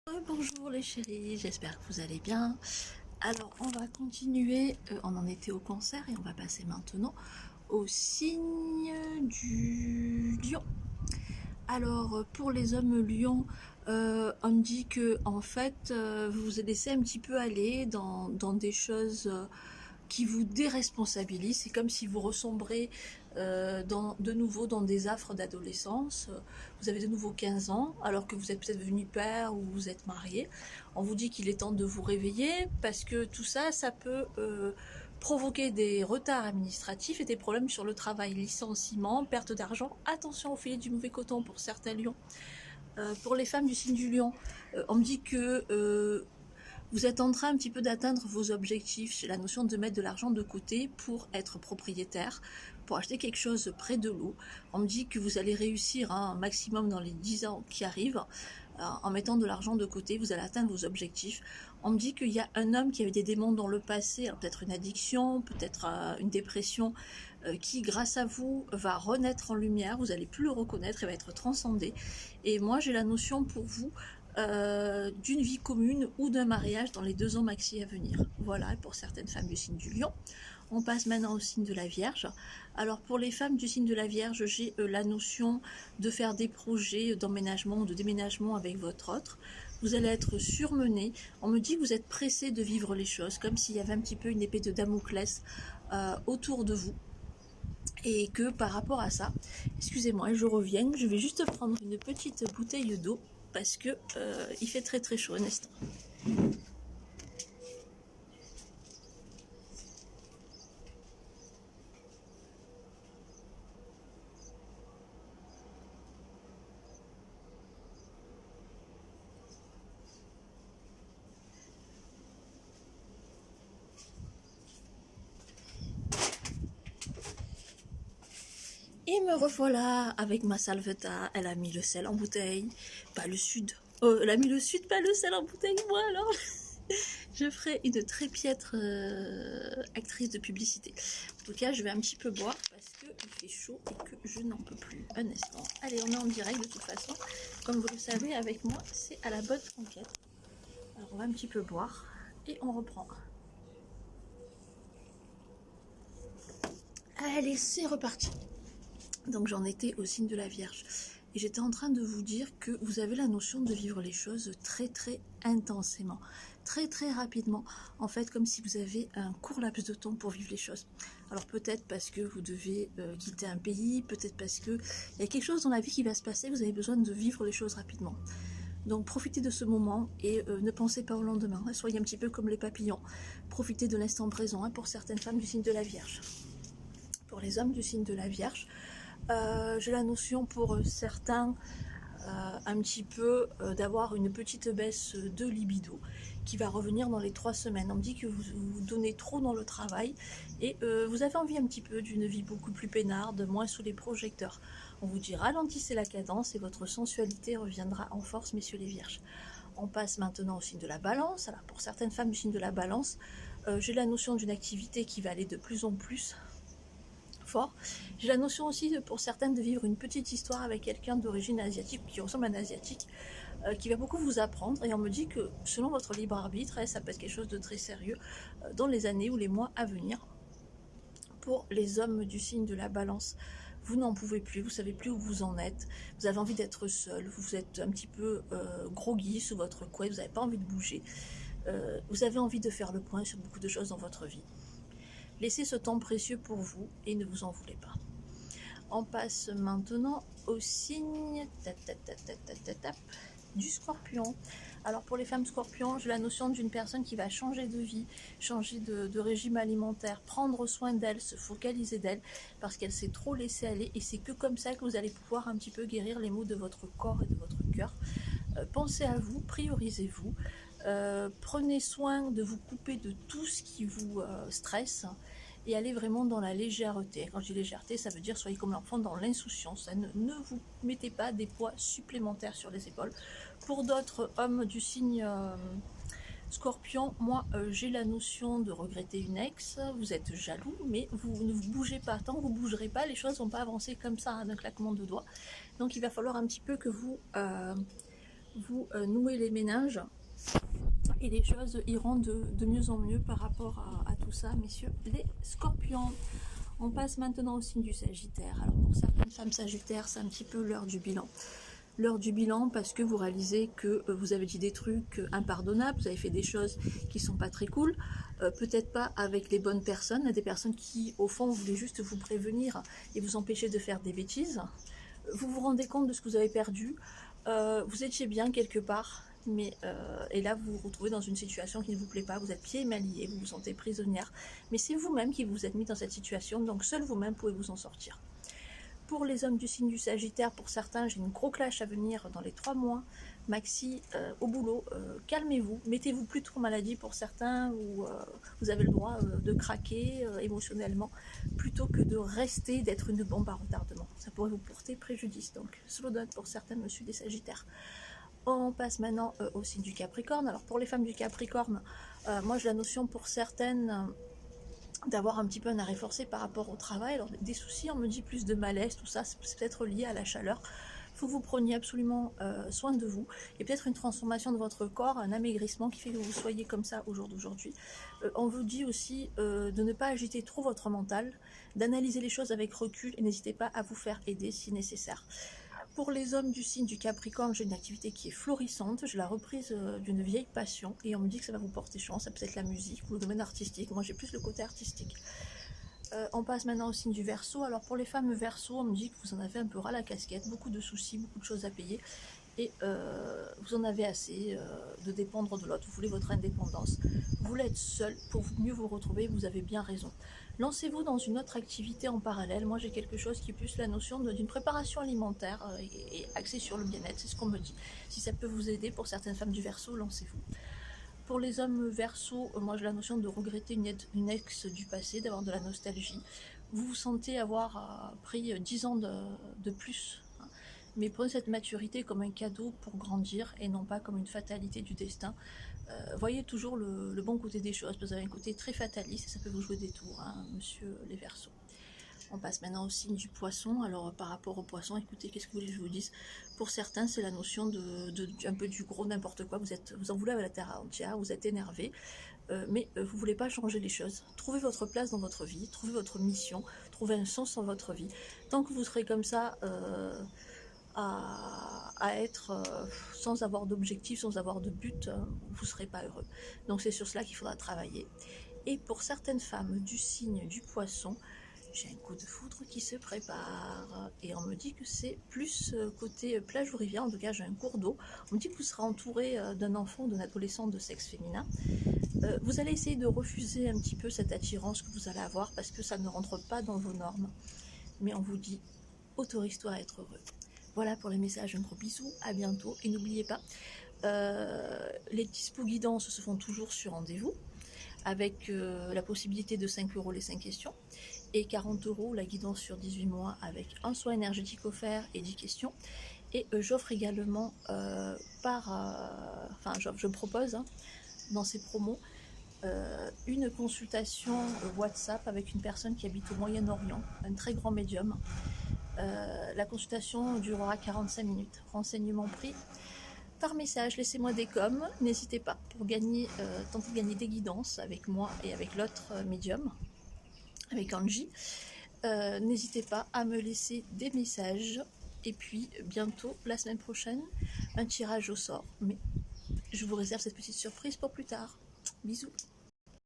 Bonjour les chéris, j'espère que vous allez bien. Alors on va continuer, on en était au cancer et on va passer maintenant au signe du lion. Alors pour les hommes lions, on me dit que en fait vous vous laissez un petit peu aller dans des choses qui vous déresponsabilisent. C'est comme si vous ressombrez de nouveau dans des affres d'adolescence. Vous avez de nouveau 15 ans, alors que vous êtes peut-être devenu père ou vous êtes marié. On vous dit qu'il est temps de vous réveiller, parce que tout ça, ça peut provoquer des retards administratifs et des problèmes sur le travail, licenciement, perte d'argent. Attention au filet du mauvais coton pour certains lions. Pour les femmes du signe du lion, on me dit que vous êtes en train un petit peu d'atteindre vos objectifs. J'ai la notion de mettre de l'argent de côté pour être propriétaire, pour acheter quelque chose près de l'eau. On me dit que vous allez réussir un maximum dans les 10 ans qui arrivent. En mettant de l'argent de côté, vous allez atteindre vos objectifs. On me dit qu'il y a un homme qui avait des démons dans le passé, peut-être une addiction, peut-être une dépression, qui grâce à vous va renaître en lumière. Vous n'allez plus le reconnaître, il va être transcendé. Et moi j'ai la notion pour vous d'une vie commune ou d'un mariage dans les 2 ans maxi à venir. Voilà, pour certaines femmes du signe du lion. On passe maintenant au signe de la Vierge. Alors pour les femmes du signe de la Vierge, j'ai la notion de faire des projets d'emménagement ou de déménagement avec votre autre. Vous allez être surmené. On me dit que vous êtes pressé de vivre les choses, comme s'il y avait un petit peu une épée de Damoclès autour de vous. Et que par rapport à ça, excusez-moi, je reviens, je vais juste prendre une petite bouteille d'eau parce que il fait très très chaud un instant. Et me revoilà avec ma salvetta. Elle a mis le sel en bouteille, pas le sud. Oh, elle a mis le sud, pas le sel en bouteille, moi alors. Je ferai une très piètre actrice de publicité. En tout cas, je vais un petit peu boire parce qu'il fait chaud et que je n'en peux plus. Un instant. Allez, on est en direct de toute façon. Comme vous le savez, avec moi, c'est à la bonne franquette. Alors, on va un petit peu boire et on reprend. Allez, c'est reparti. Donc j'en étais au signe de la Vierge. Et j'étais en train de vous dire que vous avez la notion de vivre les choses très très intensément, très très rapidement, en fait comme si vous avez un court laps de temps pour vivre les choses. Alors peut-être parce que vous devez quitter un pays, peut-être parce que il y a quelque chose dans la vie qui va se passer, vous avez besoin de vivre les choses rapidement. Donc profitez de ce moment et ne pensez pas au lendemain, soyez un petit peu comme les papillons, profitez de l'instant présent pour certaines femmes du signe de la Vierge. Pour les hommes du signe de la Vierge, j'ai la notion pour certains un petit peu d'avoir une petite baisse de libido qui va revenir dans les 3 semaines. On me dit que vous vous donnez trop dans le travail et vous avez envie un petit peu d'une vie beaucoup plus peinarde, moins sous les projecteurs. On vous dit ralentissez la cadence et votre sensualité reviendra en force, messieurs les Vierges. On passe maintenant au signe de la Balance. Alors pour certaines femmes du signe de la Balance, j'ai la notion d'une activité qui va aller de plus en plus fort. J'ai la notion aussi pour certaines de vivre une petite histoire avec quelqu'un d'origine asiatique qui ressemble à un asiatique qui va beaucoup vous apprendre et on me dit que selon votre libre arbitre ça peut être quelque chose de très sérieux dans les années ou les mois à venir. Pour les hommes du signe de la Balance, vous n'en pouvez plus, vous savez plus où vous en êtes, vous avez envie d'être seul, vous êtes un petit peu groggy sous votre couette, vous n'avez pas envie de bouger, vous avez envie de faire le point sur beaucoup de choses dans votre vie. Laissez ce temps précieux pour vous et ne vous en voulez pas. On passe maintenant au signe du Scorpion. Alors pour les femmes Scorpions, j'ai la notion d'une personne qui va changer de vie, changer de régime alimentaire, prendre soin d'elle, se focaliser d'elle, parce qu'elle s'est trop laissée aller et c'est que comme ça que vous allez pouvoir un petit peu guérir les maux de votre corps et de votre cœur. Pensez à vous, priorisez-vous. Prenez soin de vous couper de tout ce qui vous stresse et allez vraiment dans la légèreté. Quand je dis légèreté, ça veut dire soyez comme l'enfant dans l'insouciance. Ne vous mettez pas des poids supplémentaires sur les épaules. Pour d'autres hommes du signe Scorpion, moi j'ai la notion de regretter une ex, vous êtes jaloux, mais vous ne vous bougez pas. Tant que vous ne bougerez pas, les choses ne vont pas avancer comme ça d'un claquement de doigts. Donc il va falloir un petit peu que vous vous nouez les méninges et les choses iront de mieux en mieux par rapport à tout ça, messieurs les scorpions. On passe maintenant au signe du Sagittaire. Alors pour certaines femmes Sagittaires, c'est un petit peu l'heure du bilan. L'heure du bilan parce que vous réalisez que vous avez dit des trucs impardonnables, vous avez fait des choses qui sont pas très cool, peut-être pas avec les bonnes personnes, des personnes qui au fond voulaient juste vous prévenir et vous empêcher de faire des bêtises. Vous vous rendez compte de ce que vous avez perdu, vous étiez bien quelque part, mais et là vous vous retrouvez dans une situation qui ne vous plaît pas, vous êtes pieds et mains liés, vous vous sentez prisonnière, mais c'est vous-même qui vous êtes mis dans cette situation, donc seul vous-même pouvez vous en sortir. Pour les hommes du signe du Sagittaire, pour certains, j'ai une gros clash à venir dans les 3 mois. Maxi, au boulot, calmez-vous, mettez-vous plutôt en maladie pour certains, où vous avez le droit de craquer émotionnellement, plutôt que de rester, d'être une bombe à retardement. Ça pourrait vous porter préjudice. Donc, slow down pour certains, monsieur des Sagittaires. On passe maintenant au signe du Capricorne. Alors, pour les femmes du Capricorne, moi j'ai la notion pour certaines d'avoir un petit peu un arrêt forcé par rapport au travail. Alors, des soucis, on me dit plus de malaise, tout ça, c'est peut-être lié à la chaleur. Il faut que vous preniez absolument soin de vous, et peut-être une transformation de votre corps, un amaigrissement qui fait que vous soyez comme ça au jour d'aujourd'hui. On vous dit aussi de ne pas agiter trop votre mental, d'analyser les choses avec recul, et n'hésitez pas à vous faire aider si nécessaire. Pour les hommes du signe du Capricorne, j'ai une activité qui est florissante, j'ai la reprise d'une vieille passion et on me dit que ça va vous porter chance, ça peut être la musique ou le domaine artistique, moi j'ai plus le côté artistique. On passe maintenant au signe du Verseau. Alors pour les femmes Verseau, on me dit que vous en avez un peu ras la casquette, beaucoup de soucis, beaucoup de choses à payer et vous en avez assez de dépendre de l'autre, vous voulez votre indépendance, vous voulez être seul pour mieux vous retrouver, vous avez bien raison. Lancez-vous dans une autre activité en parallèle. Moi j'ai quelque chose qui est plus la notion d'une préparation alimentaire et axée sur le bien-être, c'est ce qu'on me dit. Si ça peut vous aider pour certaines femmes du Verseau, lancez-vous. Pour les hommes Verseau, moi j'ai la notion de regretter une ex du passé, d'avoir de la nostalgie. Vous vous sentez avoir pris 10 ans de plus, hein, mais prenez cette maturité comme un cadeau pour grandir et non pas comme une fatalité du destin. Voyez toujours le bon côté des choses, vous avez un côté très fataliste et ça peut vous jouer des tours, hein, monsieur les Verseaux. On passe maintenant au signe du Poisson. Alors par rapport au Poisson, écoutez, qu'est-ce que vous voulez que je vous dise? Pour certains, c'est la notion un peu du gros n'importe quoi. Vous en voulez à la terre entière, vous êtes énervé, mais vous voulez pas changer les choses. Trouvez votre place dans votre vie, trouvez votre mission, trouvez un sens dans votre vie. Tant que vous serez comme ça, à être sans avoir d'objectif, sans avoir de but, vous ne serez pas heureux. Donc c'est sur cela qu'il faudra travailler. Et pour certaines femmes du signe du Poisson, j'ai un coup de foudre qui se prépare et on me dit que c'est plus côté plage ou rivière, en tout cas j'ai un cours d'eau. On me dit que vous serez entouré d'un enfant ou d'un adolescent de sexe féminin. Vous allez essayer de refuser un petit peu cette attirance que vous allez avoir parce que ça ne rentre pas dans vos normes. Mais on vous dit, autorise-toi à être heureux. Voilà pour les messages, un gros bisou, à bientôt. Et n'oubliez pas, les dispo guidances se font toujours sur rendez-vous avec la possibilité de 5 € les 5 questions et 40 € la guidance sur 18 mois avec un soin énergétique offert et 10 questions. Et j'offre également je propose dans ces promos une consultation WhatsApp avec une personne qui habite au Moyen-Orient, un très grand médium. La consultation durera 45 minutes. Renseignements pris par message, laissez-moi des coms, n'hésitez pas pour tenter de gagner des guidances avec moi et avec l'autre médium, avec Angie. N'hésitez pas à me laisser des messages et puis bientôt, la semaine prochaine, un tirage au sort. Mais je vous réserve cette petite surprise pour plus tard. Bisous.